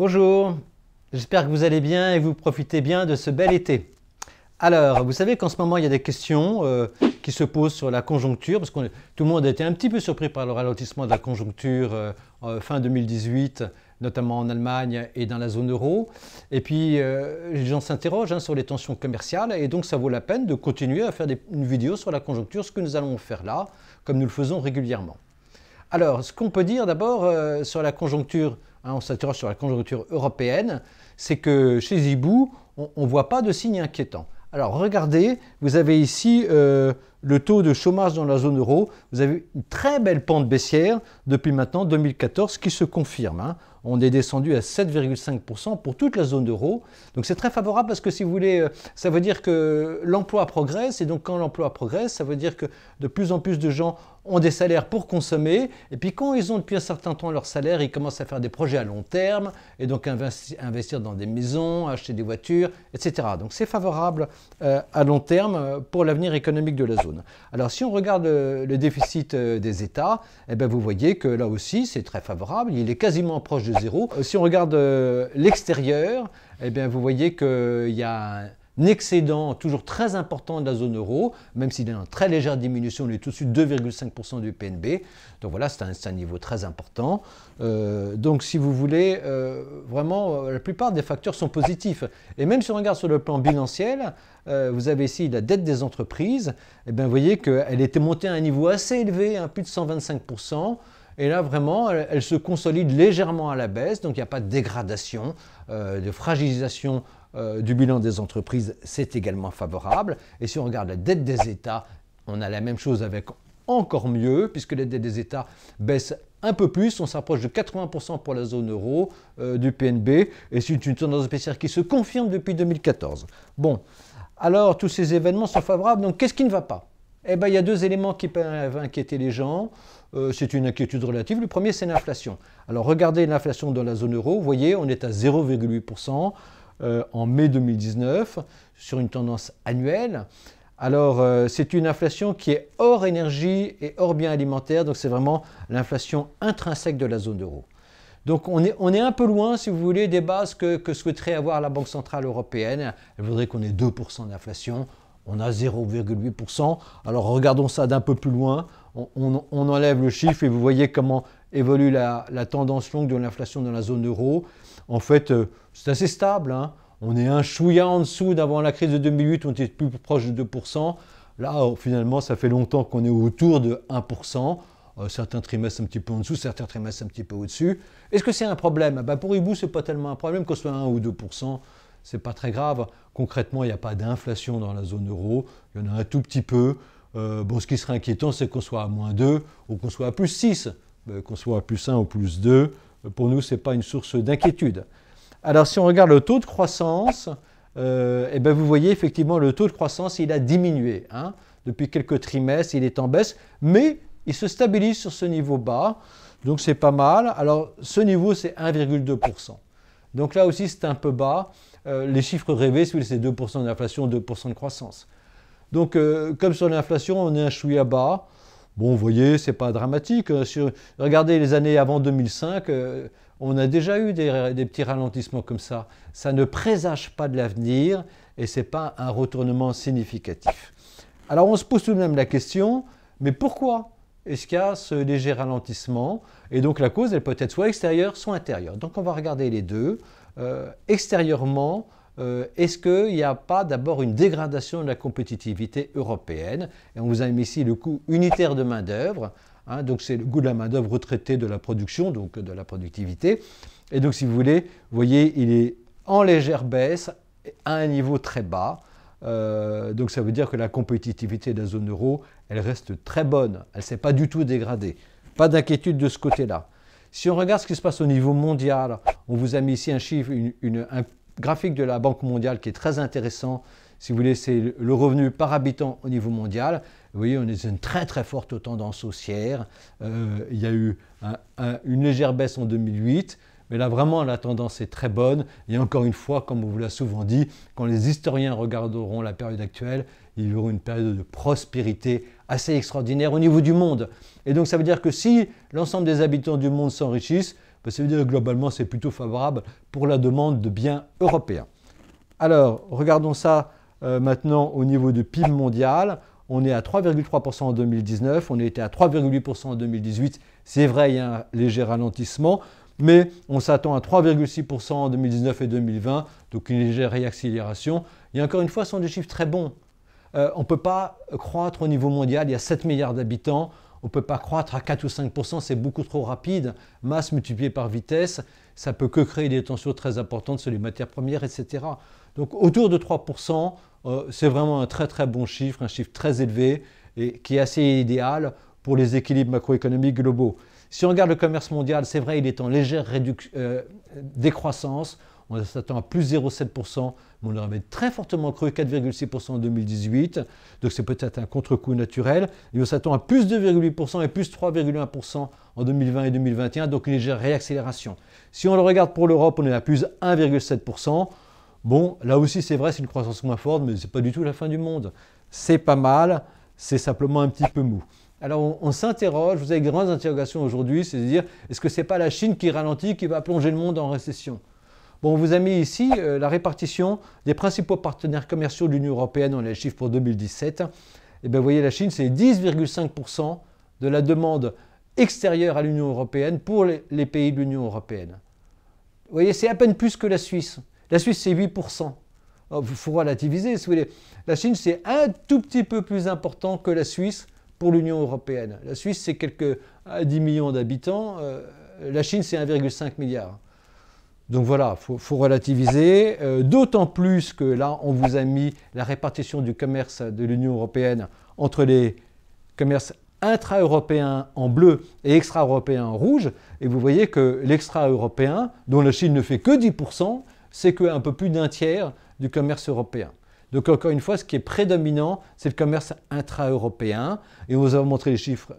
Bonjour, j'espère que vous allez bien et que vous profitez bien de ce bel été. Alors, vous savez qu'en ce moment, il y a des questions qui se posent sur la conjoncture, parce que tout le monde a été un petit peu surpris par le ralentissement de la conjoncture fin 2018, notamment en Allemagne et dans la zone euro. Et puis, les gens s'interrogent sur les tensions commerciales, et donc ça vaut la peine de continuer à faire une vidéo sur la conjoncture, ce que nous allons faire là, comme nous le faisons régulièrement. Alors, ce qu'on peut dire d'abord sur la conjoncture, on s'interroge sur la conjoncture européenne, c'est que chez Zibou, on ne voit pas de signes inquiétants. Alors regardez, vous avez ici le taux de chômage dans la zone euro. Vous avez une très belle pente baissière depuis maintenant 2014 qui se confirme. On est descendu à 7,5% pour toute la zone euro. Donc c'est très favorable parce que si vous voulez, ça veut dire que l'emploi progresse. Et donc quand l'emploi progresse, ça veut dire que de plus en plus de gens ont des salaires pour consommer. Et puis quand ils ont depuis un certain temps leur salaire, ils commencent à faire des projets à long terme et donc investir dans des maisons, acheter des voitures, etc. Donc c'est favorable à long terme pour l'avenir économique de la zone. Alors si on regarde le déficit des États, eh bien, vous voyez que là aussi c'est très favorable, il est quasiment proche de zéro. Si on regarde l'extérieur, eh bien, vous voyez qu'il y a un excédent toujours très important de la zone euro, même s'il est en très légère diminution, il est tout de suite 2,5% du PNB. Donc voilà, c'est un niveau très important. Donc si vous voulez, vraiment, la plupart des facteurs sont positifs. Et même si on regarde sur le plan bilanciel, vous avez ici la dette des entreprises, et bien, vous voyez qu'elle était montée à un niveau assez élevé, plus de 125%. Et là, vraiment, elle se consolide légèrement à la baisse, donc il n'y a pas de dégradation, de fragilisation du bilan des entreprises, c'est également favorable. Et si on regarde la dette des États, on a la même chose avec encore mieux, puisque la dette des États baisse un peu plus, on s'approche de 80% pour la zone euro du PNB, et c'est une tendance baissière qui se confirme depuis 2014. Bon, alors tous ces événements sont favorables, donc qu'est-ce qui ne va pas? Eh bien, il y a deux éléments qui peuvent inquiéter les gens. C'est une inquiétude relative. Le premier, c'est l'inflation. Alors, regardez l'inflation dans la zone euro. Vous voyez, on est à 0,8% en mai 2019 sur une tendance annuelle. Alors, c'est une inflation qui est hors énergie et hors biens alimentaires. Donc, c'est vraiment l'inflation intrinsèque de la zone euro. Donc, on est un peu loin, si vous voulez, des bases que souhaiterait avoir la Banque Centrale Européenne. Elle voudrait qu'on ait 2% d'inflation. On a 0,8%. Alors regardons ça d'un peu plus loin. On enlève le chiffre et vous voyez comment évolue la tendance longue de l'inflation dans la zone euro. En fait, c'est assez stable. On est un chouïa en dessous d'avant la crise de 2008, on était plus proche de 2%. Là, finalement, ça fait longtemps qu'on est autour de 1%. Certains trimestres un petit peu en dessous, certains trimestres un petit peu au-dessus. Est-ce que c'est un problème? Pour Ibou, ce n'est pas tellement un problème, qu'on soit 1 ou 2%. Ce n'est pas très grave. Concrètement, il n'y a pas d'inflation dans la zone euro. Il y en a un tout petit peu. Ce qui serait inquiétant, c'est qu'on soit à moins 2 ou qu'on soit à plus 6. Qu'on soit à plus 1 ou plus 2, pour nous, ce n'est pas une source d'inquiétude. Alors, si on regarde le taux de croissance, vous voyez effectivement le taux de croissance, il a diminué. Depuis quelques trimestres, il est en baisse, mais il se stabilise sur ce niveau bas. Donc, c'est pas mal. Alors, ce niveau, c'est 1,2%. Donc là aussi, c'est un peu bas. Les chiffres rêvés, c'est 2% d'inflation, 2% de croissance. Donc, comme sur l'inflation, on est un chouïa bas. Bon, vous voyez, ce n'est pas dramatique. Regardez les années avant 2005, on a déjà eu des petits ralentissements comme ça. Ça ne présage pas de l'avenir et ce n'est pas un retournement significatif. Alors, on se pose tout de même la question, mais pourquoi est-ce qu'il y a ce léger ralentissement? Et donc la cause, elle peut être soit extérieure, soit intérieure. Donc on va regarder les deux. Extérieurement, est-ce qu'il n'y a pas d'abord une dégradation de la compétitivité européenne? Et on vous a mis ici le coût unitaire de main-d'œuvre. Donc c'est le coût de la main-d'œuvre retraitée de la production, donc de la productivité. Et donc si vous voulez, vous voyez, il est en légère baisse à un niveau très bas. Donc ça veut dire que la compétitivité de la zone euro, elle reste très bonne, elle ne s'est pas du tout dégradée. Pas d'inquiétude de ce côté-là. Si on regarde ce qui se passe au niveau mondial, on vous a mis ici un chiffre, un graphique de la Banque mondiale qui est très intéressant. Si vous voulez, c'est le revenu par habitant au niveau mondial. Vous voyez, on est dans une très très forte tendance haussière. Il y a eu une légère baisse en 2008. Mais là, vraiment, la tendance est très bonne. Et encore une fois, comme on vous l'a souvent dit, quand les historiens regarderont la période actuelle, ils verront une période de prospérité assez extraordinaire au niveau du monde. Et donc, ça veut dire que si l'ensemble des habitants du monde s'enrichissent, ben, ça veut dire que globalement c'est plutôt favorable pour la demande de biens européens. Alors, regardons ça maintenant au niveau du PIB mondial. On est à 3,3% en 2019, on était à 3,8% en 2018. C'est vrai, il y a un léger ralentissement, mais on s'attend à 3,6% en 2019 et 2020, donc une légère réaccélération. Et encore une fois, ce sont des chiffres très bons. On ne peut pas croître au niveau mondial, il y a 7 milliards d'habitants. On ne peut pas croître à 4 ou 5%, c'est beaucoup trop rapide. Masse multipliée par vitesse, ça ne peut que créer des tensions très importantes sur les matières premières, etc. Donc autour de 3%, c'est vraiment un très très bon chiffre, un chiffre très élevé et qui est assez idéal pour les équilibres macroéconomiques globaux. Si on regarde le commerce mondial, c'est vrai, il est en légère décroissance. On s'attend à plus 0,7%, mais on aurait très fortement cru 4,6% en 2018. Donc c'est peut-être un contre-coup naturel. Et on s'attend à plus 2,8% et plus 3,1% en 2020 et 2021, donc une légère réaccélération. Si on le regarde pour l'Europe, on est à plus 1,7%. Bon, là aussi c'est vrai, c'est une croissance moins forte, mais ce n'est pas du tout la fin du monde. C'est pas mal, c'est simplement un petit peu mou. Alors on s'interroge, vous avez de grandes interrogations aujourd'hui, c'est de dire, est-ce que ce n'est pas la Chine qui ralentit, qui va plonger le monde en récession? Bon, on vous a mis ici la répartition des principaux partenaires commerciaux de l'Union européenne, on a les chiffres pour 2017. Et bien vous voyez, la Chine, c'est 10,5% de la demande extérieure à l'Union européenne pour les pays de l'Union européenne. Vous voyez, c'est à peine plus que la Suisse. La Suisse, c'est 8%. Il faut relativiser, si vous voulez. La Chine, c'est un tout petit peu plus important que la Suisse pour l'Union européenne. La Suisse, c'est quelques 10 millions d'habitants. La Chine, c'est 1,5 milliard. Donc voilà, il faut relativiser. D'autant plus que là, on vous a mis la répartition du commerce de l'Union européenne entre les commerces intra-européens en bleu et extra-européens en rouge. Et vous voyez que l'extra-européen, dont la Chine ne fait que 10%, c'est qu'un peu plus d'un tiers du commerce européen. Donc encore une fois, ce qui est prédominant, c'est le commerce intra-européen. Et on vous a montré les chiffres.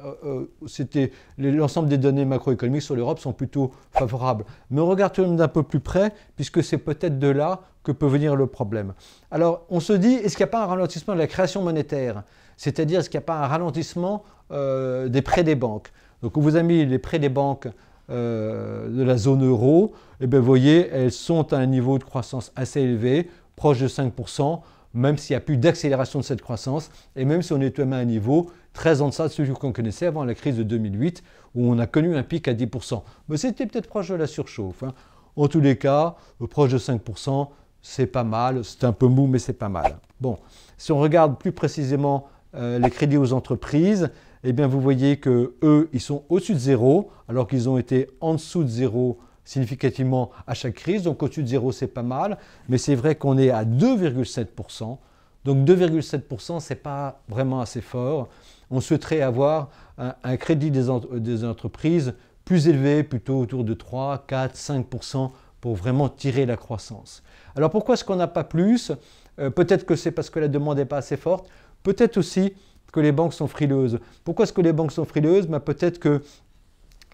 L'ensemble des données macroéconomiques sur l'Europe sont plutôt favorables. Mais on regarde tout de même d'un peu plus près, puisque c'est peut-être de là que peut venir le problème. Alors on se dit, est-ce qu'il n'y a pas un ralentissement de la création monétaire? C'est-à-dire, est-ce qu'il n'y a pas un ralentissement des prêts des banques? Donc on vous a mis les prêts des banques de la zone euro, et bien vous voyez, elles sont à un niveau de croissance assez élevé, proche de 5%, même s'il n'y a plus d'accélération de cette croissance, et même si on est même à un niveau très en deçà de celui qu'on connaissait avant la crise de 2008, où on a connu un pic à 10%. Mais c'était peut-être proche de la surchauffe. Hein. En tous les cas, proche de 5%, c'est pas mal, c'est un peu mou, mais c'est pas mal. Bon, si on regarde plus précisément les crédits aux entreprises, eh bien vous voyez qu'eux, ils sont au-dessus de zéro, alors qu'ils ont été en dessous de zéro significativement à chaque crise. Donc au-dessus de zéro, c'est pas mal, mais c'est vrai qu'on est à 2,7%. Donc 2,7%, ce n'est pas vraiment assez fort. On souhaiterait avoir un crédit des entreprises plus élevé, plutôt autour de 3, 4, 5% pour vraiment tirer la croissance. Alors pourquoi est-ce qu'on n'a pas plus? Peut-être que c'est parce que la demande n'est pas assez forte. Peut-être aussi que les banques sont frileuses. Pourquoi est-ce que les banques sont frileuses? Peut-être que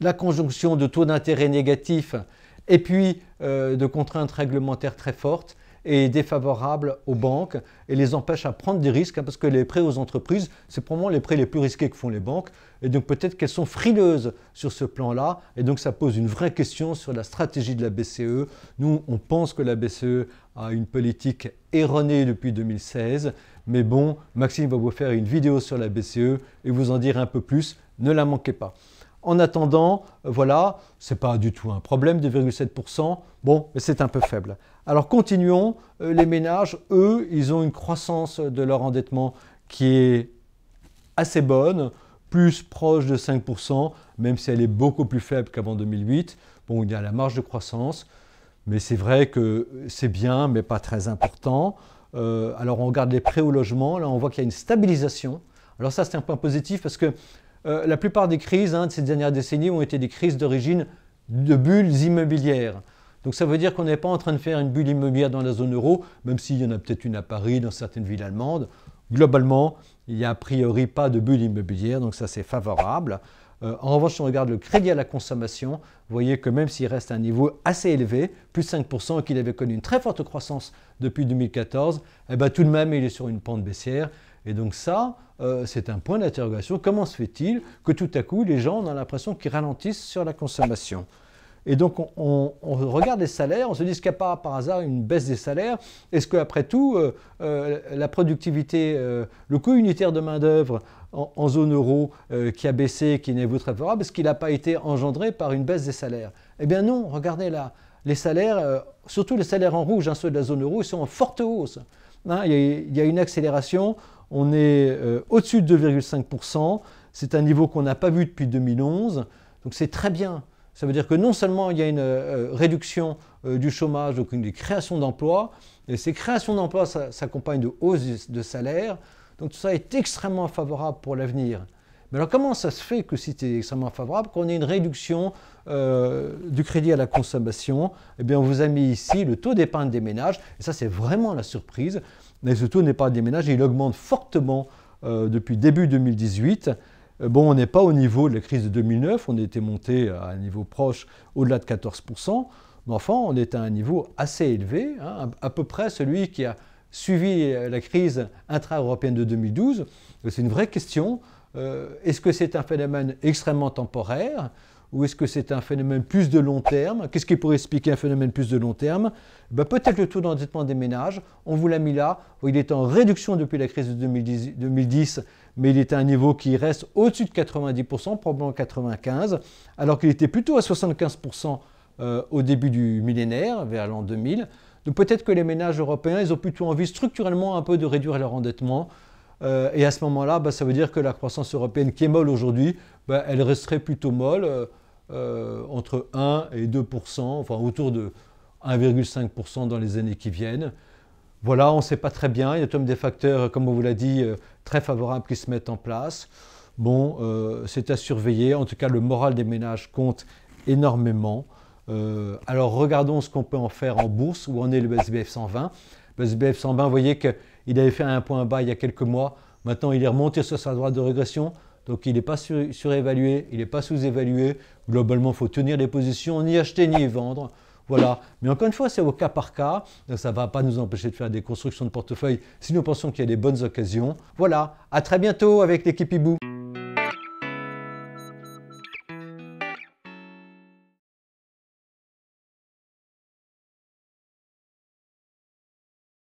la conjonction de taux d'intérêt négatifs et puis de contraintes réglementaires très fortes est défavorable aux banques et les empêche à prendre des risques, parce que les prêts aux entreprises, c'est probablement les prêts les plus risqués que font les banques, et donc peut-être qu'elles sont frileuses sur ce plan-là, et donc ça pose une vraie question sur la stratégie de la BCE. Nous, on pense que la BCE a une politique erronée depuis 2016, mais bon, Maxime va vous faire une vidéo sur la BCE et vous en dire un peu plus, ne la manquez pas. En attendant, voilà, ce n'est pas du tout un problème, 2,7%, bon, mais c'est un peu faible. Alors continuons, les ménages, eux, ils ont une croissance de leur endettement qui est assez bonne, plus proche de 5%, même si elle est beaucoup plus faible qu'avant 2008. Bon, il y a la marge de croissance, mais c'est vrai que c'est bien, mais pas très important. Alors on regarde les prêts au logement, là on voit qu'il y a une stabilisation. Alors ça c'est un point positif parce que la plupart des crises de ces dernières décennies ont été des crises d'origine de bulles immobilières. Donc ça veut dire qu'on n'est pas en train de faire une bulle immobilière dans la zone euro, même s'il y en a peut-être une à Paris, dans certaines villes allemandes. Globalement, il n'y a a priori pas de bulle immobilière, donc ça c'est favorable. En revanche, si on regarde le crédit à la consommation, vous voyez que même s'il reste à un niveau assez élevé, plus de 5%, et qu'il avait connu une très forte croissance depuis 2014, eh bien, tout de même il est sur une pente baissière. Et donc ça, c'est un point d'interrogation. Comment se fait-il que tout à coup, les gens ont l'impression qu'ils ralentissent sur la consommation? Et donc on regarde les salaires, on se dit qu'il n'y a pas par hasard une baisse des salaires. Est-ce qu'après tout, la productivité, le coût unitaire de main-d'œuvre en zone euro qui a baissé, qui n'est pas très favorable, est-ce qu'il n'a pas été engendré par une baisse des salaires? Eh bien non, regardez là, les salaires, surtout les salaires en rouge, ceux de la zone euro, ils sont en forte hausse. Hein, il y a une accélération, on est au-dessus de 2,5%, c'est un niveau qu'on n'a pas vu depuis 2011, donc c'est très bien. Ça veut dire que non seulement il y a une réduction du chômage, donc une création d'emplois, et ces créations d'emplois s'accompagnent de hausses de salaire, donc tout ça est extrêmement favorable pour l'avenir. Mais alors comment ça se fait que si c'est extrêmement favorable, qu'on ait une réduction du crédit à la consommation? Eh bien on vous a mis ici le taux d'épargne des ménages, et ça c'est vraiment la surprise. Mais ce taux d'épargne des ménages, il augmente fortement depuis début 2018. Bon, on n'est pas au niveau de la crise de 2009, on était monté à un niveau proche, au-delà de 14%, mais enfin, on est à un niveau assez élevé, hein, à peu près celui qui a suivi la crise intra-européenne de 2012. C'est une vraie question. Est-ce que c'est un phénomène extrêmement temporaire ou est-ce que c'est un phénomène plus de long terme? Qu'est-ce qui pourrait expliquer un phénomène plus de long terme? Peut-être le taux d'endettement des ménages, on vous l'a mis là, il est en réduction depuis la crise de 2010, mais il est à un niveau qui reste au-dessus de 90%, probablement 95%, alors qu'il était plutôt à 75% au début du millénaire, vers l'an 2000. Donc peut-être que les ménages européens, ils ont plutôt envie structurellement un peu de réduire leur endettement. Et à ce moment-là, ça veut dire que la croissance européenne qui est molle aujourd'hui, elle resterait plutôt molle, entre 1 et 2%, enfin autour de 1,5% dans les années qui viennent. Voilà, on ne sait pas très bien, il y a tout de même des facteurs, comme on vous l'a dit, très favorables qui se mettent en place. Bon, c'est à surveiller, en tout cas le moral des ménages compte énormément. Alors regardons ce qu'on peut en faire en bourse, où en est le SBF 120. Le SBF 120, vous voyez qu'il avait fait un point bas il y a quelques mois, maintenant il est remonté sur sa droite de régression, donc il n'est pas surévalué, il n'est pas sous-évalué. Globalement, il faut tenir les positions, ni acheter ni vendre. Voilà. Mais encore une fois, c'est au cas par cas, donc ça ne va pas nous empêcher de faire des constructions de portefeuille si nous pensons qu'il y a des bonnes occasions. Voilà, à très bientôt avec l'équipe Hibou.